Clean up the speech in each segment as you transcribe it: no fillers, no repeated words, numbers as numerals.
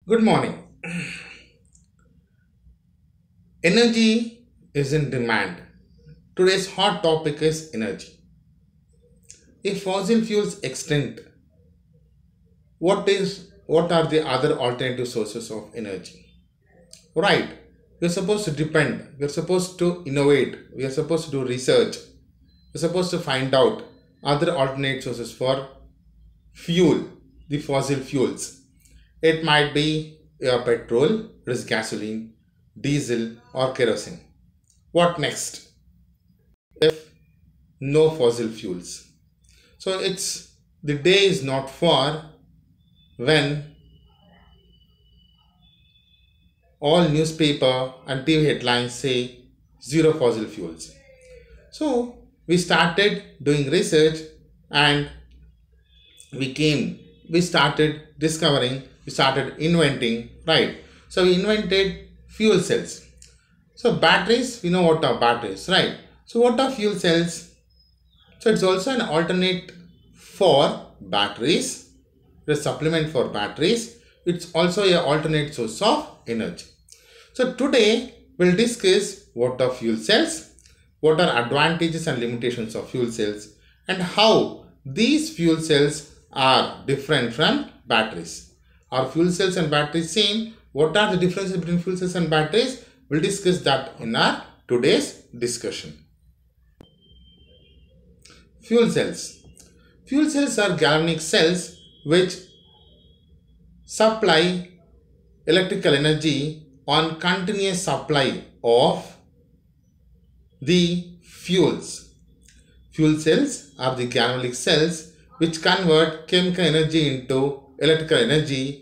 Good morning. Energy is in demand. Today's hot topic is energy. If fossil fuels extinct, what are the other alternative sources of energy? Right. We're supposed to depend. We're supposed to innovate. We are supposed to do research. We're supposed to find out other alternate sources for fuel, the fossil fuels. It might be petrol, it is gasoline, diesel, or kerosene. What next? If no fossil fuels. So it's the day is not far when all newspaper and TV headlines say zero fossil fuels. So we started doing research and we started discovering, we started inventing, right? So we invented fuel cells. So batteries, we know what are batteries, right? So what are fuel cells? So it's also an alternate for batteries, a supplement for batteries. It's also an alternate source of energy. So today we'll discuss what are fuel cells, what are advantages and limitations of fuel cells, and how these fuel cells are different from batteries. Are fuel cells and batteries same? What are the differences between fuel cells and batteries? We'll discuss that in our today's discussion. Fuel cells. Fuel cells are galvanic cells which supply electrical energy on continuous supply of the fuels. Fuel cells are the galvanic cells which convert chemical energy into electrical energy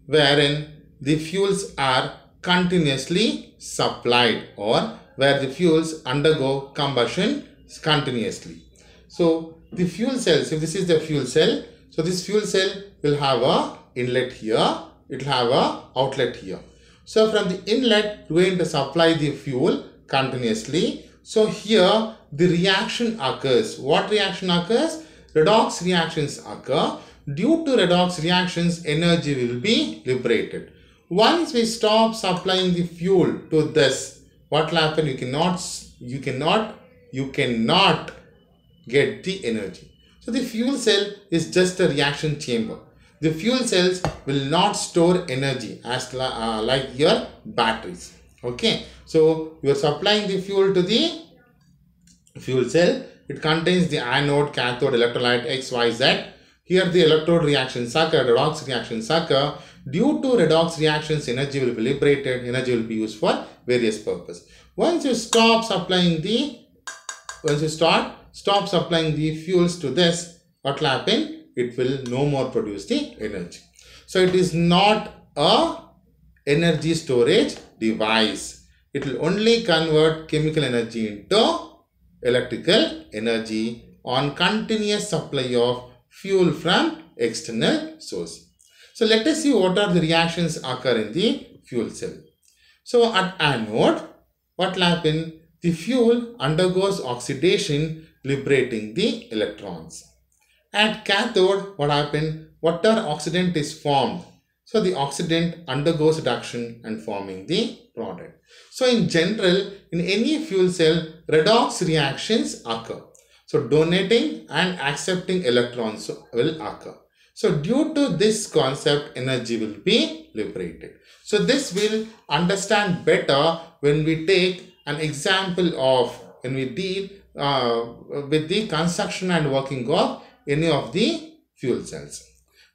wherein the fuels are continuously supplied or where the fuels undergo combustion continuously. So the fuel cells, if this is the fuel cell, so this fuel cell will have a inlet here, it will have a outlet here. So from the inlet, we are going to supply the fuel continuously. So here the reaction occurs. What reaction occurs? Redox reactions occur. Due to redox reactions, energy will be liberated. Once we stop supplying the fuel to this, what will happen? You cannot get the energy. So the fuel cell is just a reaction chamber. The fuel cells will not store energy as like your batteries. Okay. So you are supplying the fuel to the fuel cell. It contains the anode, cathode, electrolyte X, Y, Z. Here the electrode reactions occur, redox reactions occur. Due to redox reactions, energy will be liberated, energy will be used for various purposes. Once you stop supplying the fuels to this, what will happen? It will no more produce the energy. So it is not a energy storage device. It will only convert chemical energy into electrical energy on continuous supply of fuel from external source. So let us see what are the reactions occur in the fuel cell. So at anode, what will happen? The fuel undergoes oxidation, liberating the electrons. At cathode, what happens? Water oxidant is formed. So the oxidant undergoes reduction and forming the product. So in general, in any fuel cell, redox reactions occur. So donating and accepting electrons will occur. So due to this concept, energy will be liberated. So this will understand better when we take an example of when we deal with the construction and working of any of the fuel cells.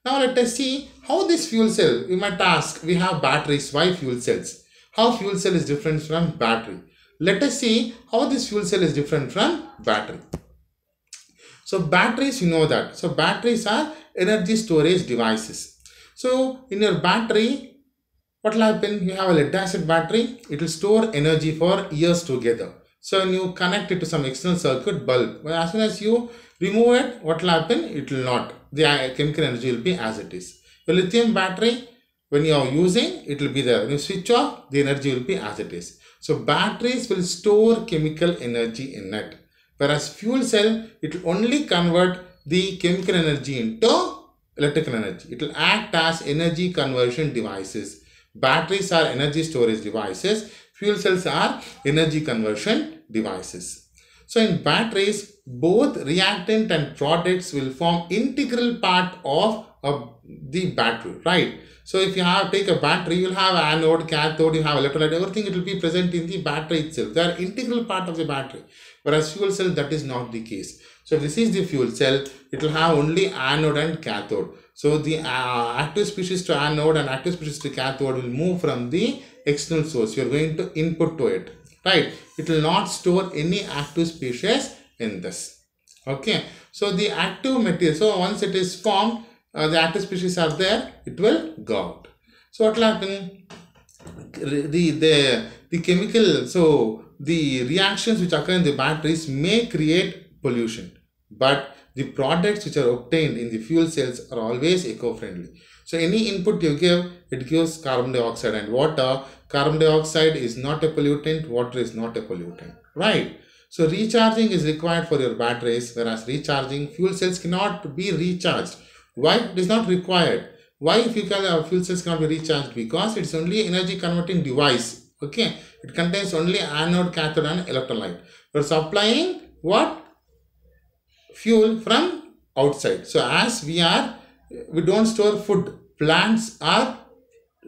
Now let us see how this fuel cell, you might ask, we have batteries, why fuel cells? How fuel cell is different from battery? Let us see how this fuel cell is different from battery. So batteries, you know that. So batteries are energy storage devices. So in your battery, what will happen? You have a lead acid battery, it will store energy for years together. So when you connect it to some external circuit bulb, well, as soon as you remove it, what will happen? It will not. The chemical energy will be as it is. The lithium battery, when you are using, it will be there. When you switch off, the energy will be as it is. So batteries will store chemical energy in it. Whereas fuel cell, it will only convert the chemical energy into electrical energy. It will act as energy conversion devices. Batteries are energy storage devices. Fuel cells are energy conversion devices. So in batteries, both reactant and products will form integral part of the battery, right? So if you take a battery, you will have anode, cathode, you have electrolyte, everything it will be present in the battery itself. They are integral part of the battery. Whereas fuel cell, that is not the case. So if this is the fuel cell, it will have only anode and cathode. So the active species to anode and active species to cathode will move from the external source. You are going to input to it, right? It will not store any active species in this. Okay. So the active material, so once it is formed, the active species are there, it will go out. So what will happen? The chemical, so the reactions which occur in the batteries may create pollution, but the products which are obtained in the fuel cells are always eco-friendly. So any input you give, it gives carbon dioxide and water. Carbon dioxide is not a pollutant, water is not a pollutant, right? So recharging is required for your batteries, whereas recharging, fuel cells cannot be recharged. Why? It is not required. Why fuel cells cannot be recharged? Because it's only energy converting device. Okay, it contains only anode, cathode and electrolyte. We're supplying what? Fuel from outside. So as we don't store food. Plants are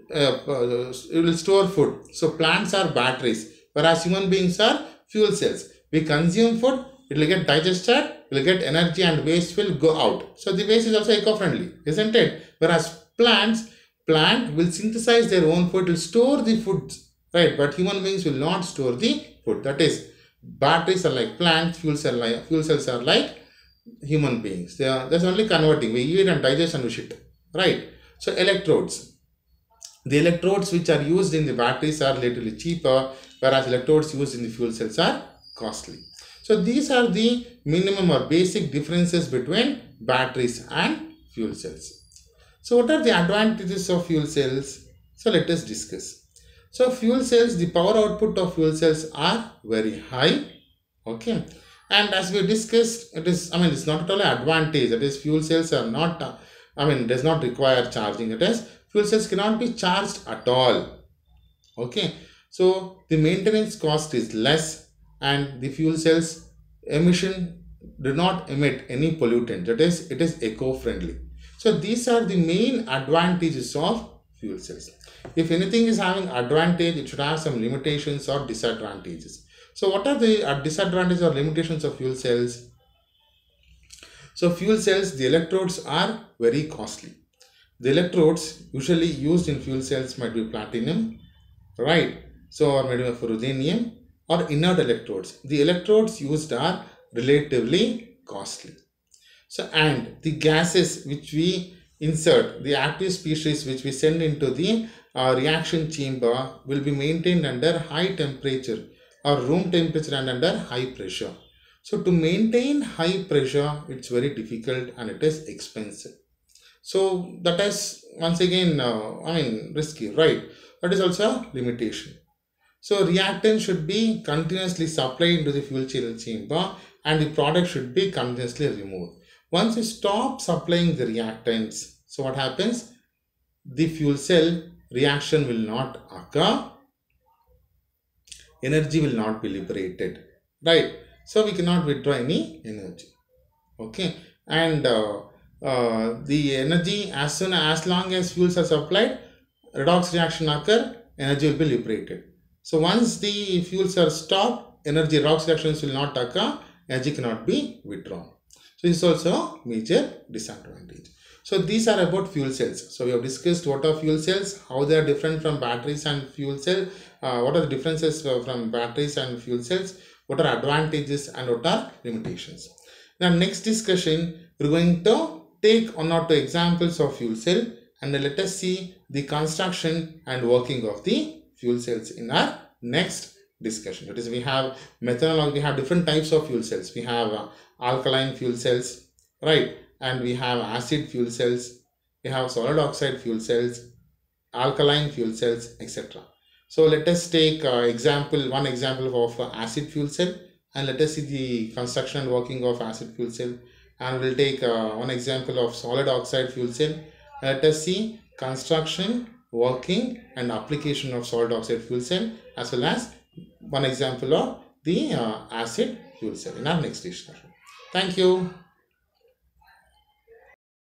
will store food. So plants are batteries, whereas human beings are fuel cells. We consume food, it will get digested, will get energy and waste will go out. So the waste is also eco-friendly, isn't it? Whereas plant will synthesize their own food, will store the food, right? But human beings will not store the food. That is, batteries are like plants, fuel cells are like human beings. There's only converting. We eat and digest and we shit, right? So electrodes. The electrodes which are used in the batteries are relatively cheaper, whereas electrodes used in the fuel cells are costly. So these are the minimum or basic differences between batteries and fuel cells. So what are the advantages of fuel cells? So let us discuss. So fuel cells, the power output of fuel cells are very high. Okay. And as we discussed, it's not at all an advantage. That is, fuel cells are not, does not require charging. It is, fuel cells cannot be charged at all. Okay. So the maintenance cost is less and the fuel cells emission do not emit any pollutant. That is, it is eco-friendly. So these are the main advantages of fuel cells. If anything is having advantage, it should have some limitations or disadvantages. So what are the disadvantages or limitations of fuel cells? So fuel cells, the electrodes are very costly. The electrodes usually used in fuel cells might be platinum, right? So or maybe ruthenium or inert electrodes. The electrodes used are relatively costly. So and the gases which we insert, the active species which we send into the reaction chamber will be maintained under high temperature or room temperature and under high pressure. So to maintain high pressure, it's very difficult and it is expensive. So that is once again, risky, right? That is also a limitation. So reactant should be continuously supplied into the fuel cell chamber and the product should be continuously removed. Once you stop supplying the reactants, so what happens? The fuel cell reaction will not occur. Energy will not be liberated, right? So we cannot withdraw any energy. Okay, and the energy as long as fuels are supplied, redox reaction occur, energy will be liberated. So once the fuels are stopped, energy redox reactions will not occur, energy cannot be withdrawn. So this is also a major disadvantage. So these are about fuel cells. So we have discussed what are fuel cells, how they are different from batteries and fuel cell, what are the differences from batteries and fuel cells, what are advantages and what are limitations. Now next discussion, we are going to take one or two examples of fuel cell and let us see the construction and working of the fuel cells in our next discussion. That is, we have methanol, we have different types of fuel cells. We have alkaline fuel cells, right? And we have acid fuel cells, we have solid oxide fuel cells, alkaline fuel cells, etc. So let us take one example of acid fuel cell and let us see the construction and working of acid fuel cell and we'll take one example of solid oxide fuel cell. Let us see construction, working and application of solid oxide fuel cell, as well as one example of the acid fuel cell in our next discussion. Thank you.